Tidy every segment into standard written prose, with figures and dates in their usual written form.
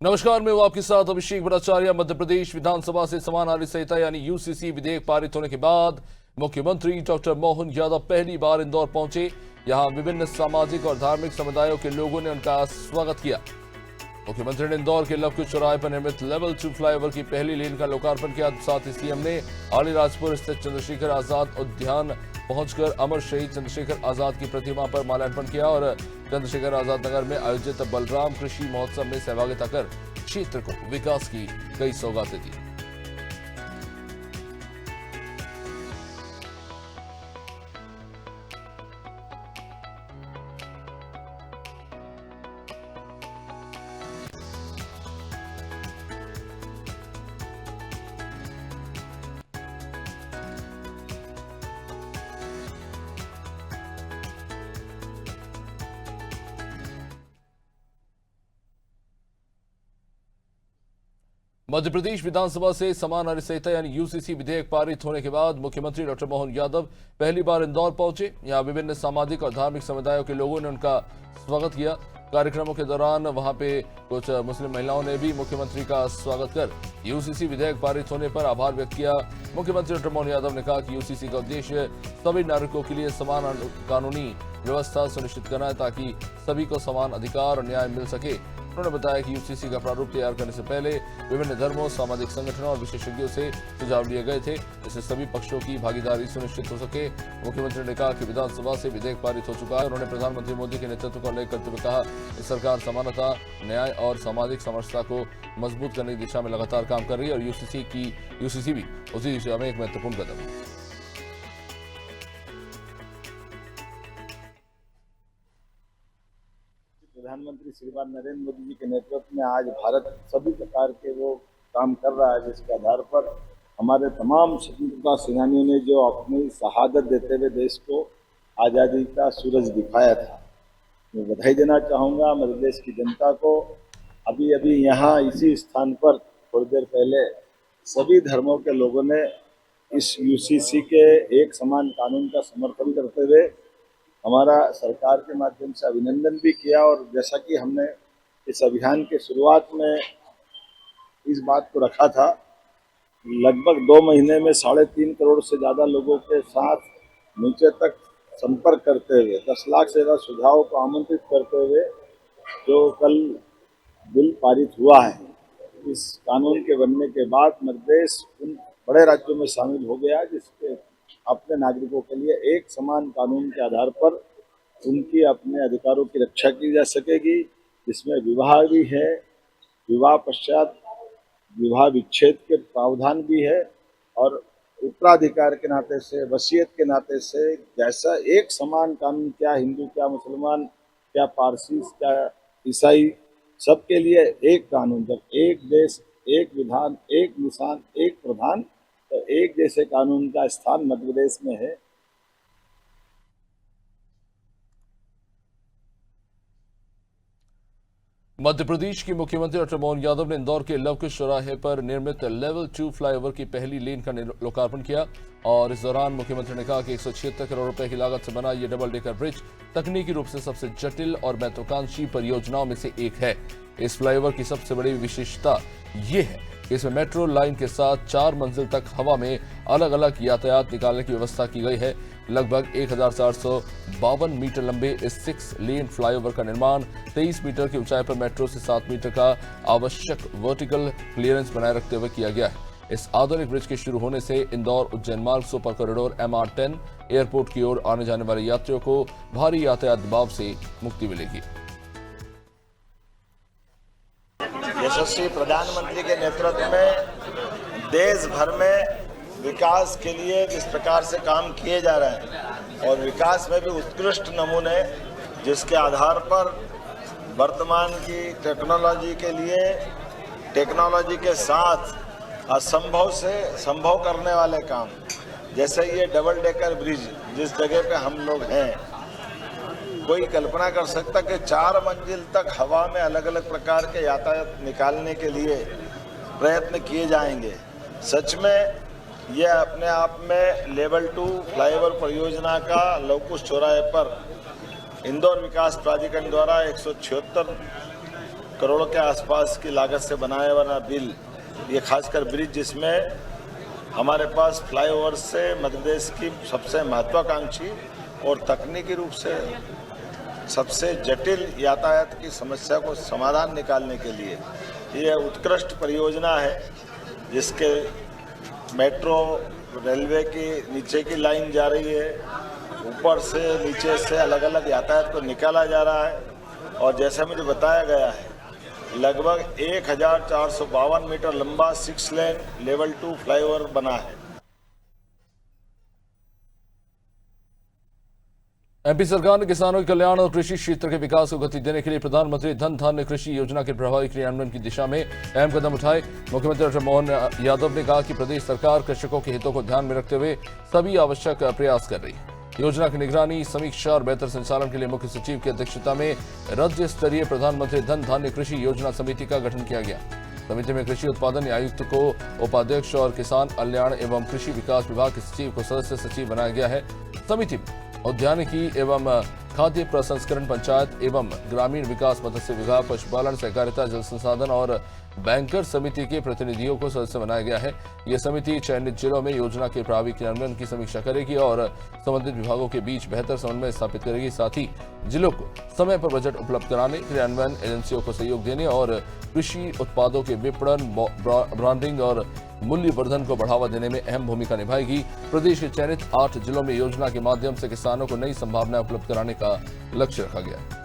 नमस्कार, मैं हूं आपके साथ अभिषेक भट्टाचार्य। मध्य प्रदेश विधानसभा से समान नागरिक संहिता यानी यूसीसी विधेयक पारित होने के बाद मुख्यमंत्री डॉक्टर मोहन यादव पहली बार इंदौर पहुंचे। यहां विभिन्न सामाजिक और धार्मिक समुदायों के लोगों ने उनका स्वागत किया। मुख्यमंत्री ने इंदौर के लवकुश चौराहे पर निर्मित लेवल 2 फ्लाईओवर की पहली लेन का लोकार्पण किया। साथ ही सीएम ने अलीराजपुर स्थित चंद्रशेखर आजाद उद्यान पहुंचकर अमर शहीद चंद्रशेखर आजाद की प्रतिमा पर माल्यार्पण किया और चंद्रशेखर आजाद नगर में आयोजित बलराम कृषि महोत्सव में सहभागिता कर क्षेत्र को विकास की कई सौगातें दी। मध्य प्रदेश विधानसभा से समान नागरिक संहिता यानी यूसीसी विधेयक पारित होने के बाद मुख्यमंत्री डॉक्टर मोहन यादव पहली बार इंदौर पहुंचे। यहां विभिन्न सामाजिक और धार्मिक समुदायों के लोगों ने उनका स्वागत किया। कार्यक्रमों के दौरान वहां पे कुछ मुस्लिम महिलाओं ने भी मुख्यमंत्री का स्वागत कर यूसीसी विधेयक पारित होने पर आभार व्यक्त किया। मुख्यमंत्री डॉक्टर मोहन यादव ने कहा कि यूसीसी का उद्देश्य सभी नागरिकों के लिए समान कानूनी व्यवस्था सुनिश्चित करना है ताकि सभी को समान अधिकार और न्याय मिल सके। उन्होंने बताया कि यूसीसी का प्रारूप तैयार करने से पहले विभिन्न धर्मों, सामाजिक संगठनों और विशेषज्ञों से सुझाव लिए गए थे, इससे सभी पक्षों की भागीदारी सुनिश्चित हो सके। मुख्यमंत्री ने कहा कि विधानसभा से विधेयक पारित हो चुका है। उन्होंने प्रधानमंत्री मोदी के नेतृत्व का उल्लेख करते हुए कहा कि सरकार समानता, न्याय और सामाजिक समरसता को मजबूत करने की दिशा में लगातार काम कर रही है और यूसीसी भी उसी दिशा में एक महत्वपूर्ण कदम है। प्रधानमंत्री श्रीमान नरेंद्र मोदी जी के नेतृत्व में आज भारत सभी प्रकार के वो काम कर रहा है जिसके आधार पर हमारे तमाम स्वतंत्रता सेनानियों ने जो अपनी शहादत देते हुए देश को आज़ादी का सूरज दिखाया था। मैं बधाई देना चाहूँगा मध्य प्रदेश की जनता को। अभी अभी यहाँ इसी स्थान पर थोड़ी देर पहले सभी धर्मों के लोगों ने इस यूसीसी के एक समान कानून का समर्थन करते हुए हमारा सरकार के माध्यम से अभिनंदन भी किया। और जैसा कि हमने इस अभियान के शुरुआत में इस बात को रखा था, लगभग 2 महीने में 3.5 करोड़ से ज़्यादा लोगों के साथ नीचे तक संपर्क करते हुए 10 लाख से ज़्यादा सुझावों को आमंत्रित करते हुए जो कल बिल पारित हुआ है, इस कानून के बनने के बाद मध्य प्रदेश उन बड़े राज्यों में शामिल हो गया जिसके अपने नागरिकों के लिए एक समान कानून के आधार पर उनकी अपने अधिकारों की रक्षा की जा सकेगी, जिसमें विवाह भी है, विवाह पश्चात विवाह विच्छेद के प्रावधान भी है और उत्तराधिकार के नाते से, वसीयत के नाते से, जैसा एक समान कानून, क्या हिंदू, क्या मुसलमान, क्या पारसी, क्या ईसाई, सबके लिए एक कानून। जब एक देश, एक विधान, एक निशान, एक प्रधान, तो एक जैसे कानून का स्थान मध्य प्रदेश में है। मध्य प्रदेश के मुख्यमंत्री डॉक्टर मोहन यादव ने इंदौर के लवकुश चौराहे पर निर्मित लेवल 2 फ्लाईओवर की पहली लेन का लोकार्पण किया और इस दौरान मुख्यमंत्री ने कहा कि 176 करोड़ रुपए की लागत से बना ये डबल डेकर ब्रिज तकनीकी रूप से सबसे जटिल और महत्वाकांक्षी परियोजनाओं में से एक है। इस फ्लाईओवर की सबसे बड़ी विशेषता ये है कि इसमें मेट्रो लाइन के साथ 4 मंजिल तक हवा में अलग अलग यातायात निकालने की व्यवस्था की गई है। लगभग 1452 मीटर लंबे इस 6 लेन फ्लाईओवर का निर्माण 23 मीटर की ऊंचाई पर मेट्रो से 7 मीटर का आवश्यक वर्टिकल क्लियरेंस बनाए रखते हुए किया गया है। इस आधुनिक ब्रिज के शुरू होने से इंदौर उज्जैन मार्ग सुपर कॉरिडोर MR10 एयरपोर्ट की ओर आने जाने वाले यात्रियों को भारी यातायात दबाव से मुक्ति मिलेगी। यशस्वी प्रधानमंत्री के नेतृत्व में देश भर में विकास के लिए जिस प्रकार से काम किए जा रहे हैं और विकास में भी उत्कृष्ट नमूने जिसके आधार पर वर्तमान की टेक्नोलॉजी के लिए टेक्नोलॉजी के साथ असंभव से संभव करने वाले काम, जैसे ये डबल डेकर ब्रिज जिस जगह पे हम लोग हैं, कोई कल्पना कर सकता कि 4 मंजिल तक हवा में अलग अलग प्रकार के यातायात निकालने के लिए प्रयत्न किए जाएंगे। सच में यह अपने आप में लेवल 2 फ्लाईओवर परियोजना का लवकुश चौराहे पर इंदौर विकास प्राधिकरण द्वारा 176 करोड़ के आसपास की लागत से बनाया वाला बिल, ये खासकर ब्रिज जिसमें हमारे पास फ्लाईओवर से मध्य प्रदेश की सबसे महत्वाकांक्षी और तकनीकी रूप से सबसे जटिल यातायात की समस्या को समाधान निकालने के लिए ये उत्कृष्ट परियोजना है, जिसके मेट्रो रेलवे की नीचे की लाइन जा रही है, ऊपर से नीचे से अलग अलग यातायात को निकाला जा रहा है और जैसा मुझे बताया गया है लगभग 1452 मीटर लंबा 6 लेन लेवल 2 फ्लाईओवर बना है। एमपी सरकार ने किसानों के कल्याण और कृषि क्षेत्र के विकास को गति देने के लिए प्रधानमंत्री धन धान्य कृषि योजना के प्रभावी क्रियान्वयन की दिशा में अहम कदम उठाए। मुख्यमंत्री डॉक्टर मोहन यादव ने कहा कि प्रदेश सरकार कृषकों के हितों को ध्यान में रखते हुए सभी आवश्यक प्रयास कर रही है। योजना की निगरानी, समीक्षा और बेहतर संचालन के लिए मुख्य सचिव की अध्यक्षता में राज्य स्तरीय प्रधानमंत्री धन धान्य कृषि योजना समिति का गठन किया गया। समिति में कृषि उत्पादन आयुक्त को उपाध्यक्ष और किसान कल्याण एवं कृषि विकास विभाग के सचिव को सदस्य सचिव बनाया गया है। समिति में उद्यानिकी एवं खाद्य प्रसंस्करण, पंचायत एवं ग्रामीण विकास, मत्स्य विभाग, पशुपालन, सहकारिता, जल संसाधन और बैंकर समिति के प्रतिनिधियों को सदस्य बनाया गया है। यह समिति चयनित जिलों में योजना के प्रभावी क्रियान्वयन की समीक्षा करेगी और संबंधित विभागों के बीच बेहतर समन्वय स्थापित करेगी। साथ ही जिलों को समय पर बजट उपलब्ध कराने, क्रियान्वयन एजेंसियों को सहयोग देने और कृषि उत्पादों के विपणन, ब्रांडिंग और मूल्य वर्धन को बढ़ावा देने में अहम भूमिका निभाएगी। प्रदेश के चयनित 8 जिलों में योजना के माध्यम से किसानों को नई संभावनाएं उपलब्ध कराने का लक्ष्य रखा गया है।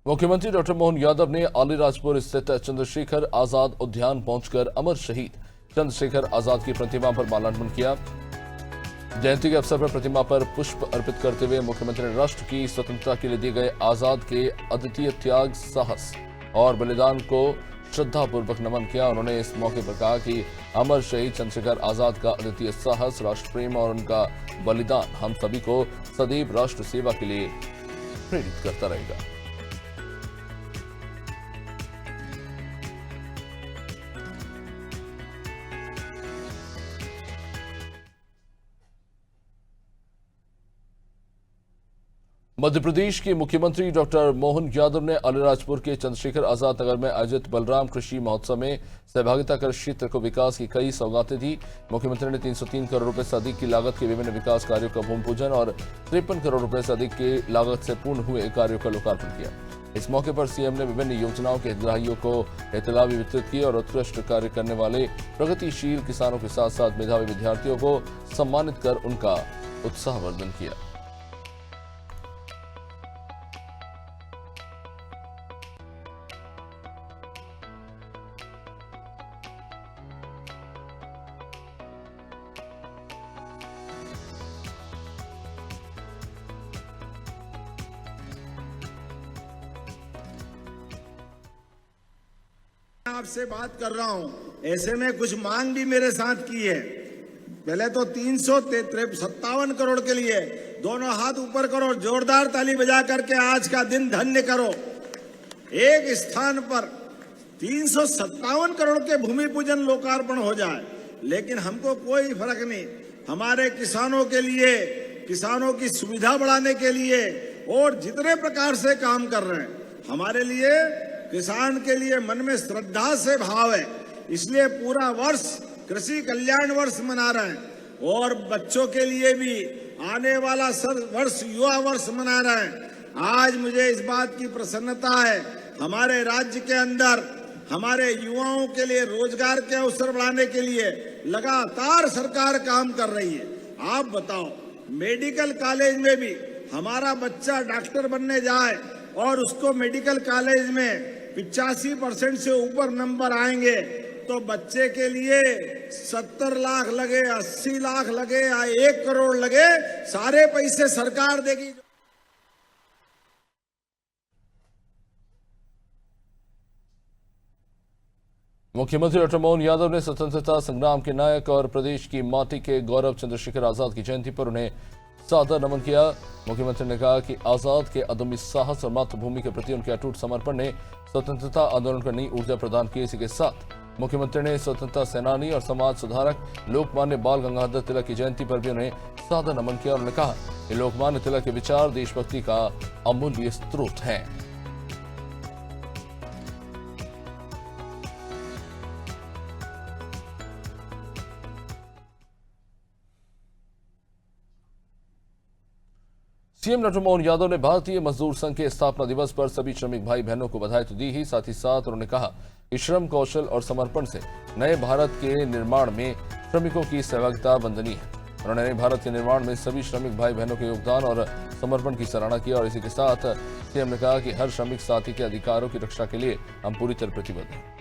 मुख्यमंत्री डॉक्टर मोहन यादव ने अलीराजपुर स्थित चंद्रशेखर आजाद उद्यान पहुंचकर अमर शहीद चंद्रशेखर आजाद की प्रतिमा पर माल्यार्पण किया। जयंती के अवसर पर प्रतिमा पर पुष्प अर्पित करते हुए मुख्यमंत्री ने राष्ट्र की स्वतंत्रता के लिए दिए गए आजाद के अद्वितीय त्याग, साहस और बलिदान को श्रद्धापूर्वक नमन किया। उन्होंने इस मौके पर कहा कि अमर शहीद चंद्रशेखर आजाद का अद्वितीय साहस, राष्ट्र प्रेम और उनका बलिदान हम सभी को सदैव राष्ट्र सेवा के लिए प्रेरित करता रहेगा। मध्य प्रदेश के मुख्यमंत्री डॉक्टर मोहन यादव ने अलीराजपुर के चंद्रशेखर आजाद नगर में आयोजित बलराम कृषि महोत्सव में सहभागिता कर क्षेत्र को विकास की कई सौगातें दी। मुख्यमंत्री ने 303 करोड़ रुपए से अधिक की लागत के विभिन्न विकास कार्यों का भूमि पूजन और 53 करोड़ रुपए से अधिक की लागत से पूर्ण हुए कार्यों का लोकार्पण किया। इस मौके पर सीएम ने विभिन्न योजनाओं के हितग्राहियों को इतला भी वितरित की और उत्कृष्ट कार्य करने वाले प्रगतिशील किसानों के साथ साथ मेधावी विद्यार्थियों को सम्मानित कर उनका उत्साहवर्धन किया। आपसे बात कर रहा हूं, ऐसे में कुछ मांग भी मेरे साथ की है। पहले तो 357 करोड़ के लिए दोनों हाथ ऊपर करो, जोरदार ताली बजा करके आज का दिन धन्य करो। एक स्थान पर 357 करोड़ के भूमि पूजन लोकार्पण हो जाए, लेकिन हमको कोई फर्क नहीं। हमारे किसानों के लिए, किसानों की सुविधा बढ़ाने के लिए और जितने प्रकार से काम कर रहे हैं, हमारे लिए किसान के लिए मन में श्रद्धा से भाव है, इसलिए पूरा वर्ष कृषि कल्याण वर्ष मना रहे हैं और बच्चों के लिए भी आने वाला वर्ष युवा वर्ष मना रहे हैं। आज मुझे इस बात की प्रसन्नता है, हमारे राज्य के अंदर हमारे युवाओं के लिए रोजगार के अवसर बढ़ाने के लिए लगातार सरकार काम कर रही है। आप बताओ, मेडिकल कॉलेज में भी हमारा बच्चा डॉक्टर बनने जाए और उसको मेडिकल कॉलेज में 85% से ऊपर नंबर आएंगे तो बच्चे के लिए 70 लाख लगे, 80 लाख लगे या 1 करोड़ लगे, सारे पैसे सरकार देगी। मुख्यमंत्री डॉक्टर मोहन यादव ने स्वतंत्रता संग्राम के नायक और प्रदेश की माटी के गौरव चंद्रशेखर आजाद की जयंती पर उन्हें सादर नमन किया। मुख्यमंत्री ने कहा कि आजाद के अदम्य साहस और मातृभूमि के प्रति उनके अटूट समर्पण ने स्वतंत्रता आंदोलन को नई ऊर्जा प्रदान की। इसी के साथ मुख्यमंत्री ने स्वतंत्रता सेनानी और समाज सुधारक लोकमान्य बाल गंगाधर तिलक की जयंती पर भी उन्हें सादर नमन किया और उन्होंने कहा कि लोकमान्य तिलक के विचार देशभक्ति का अमूल्य स्रोत हैं। सीएम डॉक्टर मोहन यादव ने भारतीय मजदूर संघ के स्थापना दिवस पर सभी श्रमिक भाई बहनों को बधाई तो दी ही, साथ ही साथ उन्होंने कहा कि श्रम, कौशल और समर्पण से नए भारत के निर्माण में श्रमिकों की सहभागिता वंदनीय है। उन्होंने नए भारत के निर्माण में सभी श्रमिक भाई बहनों के योगदान और समर्पण की सराहना की और इसी के साथ सीएम ने कहा कि हर श्रमिक साथी के अधिकारों की रक्षा के लिए हम पूरी तरह प्रतिबद्ध हैं।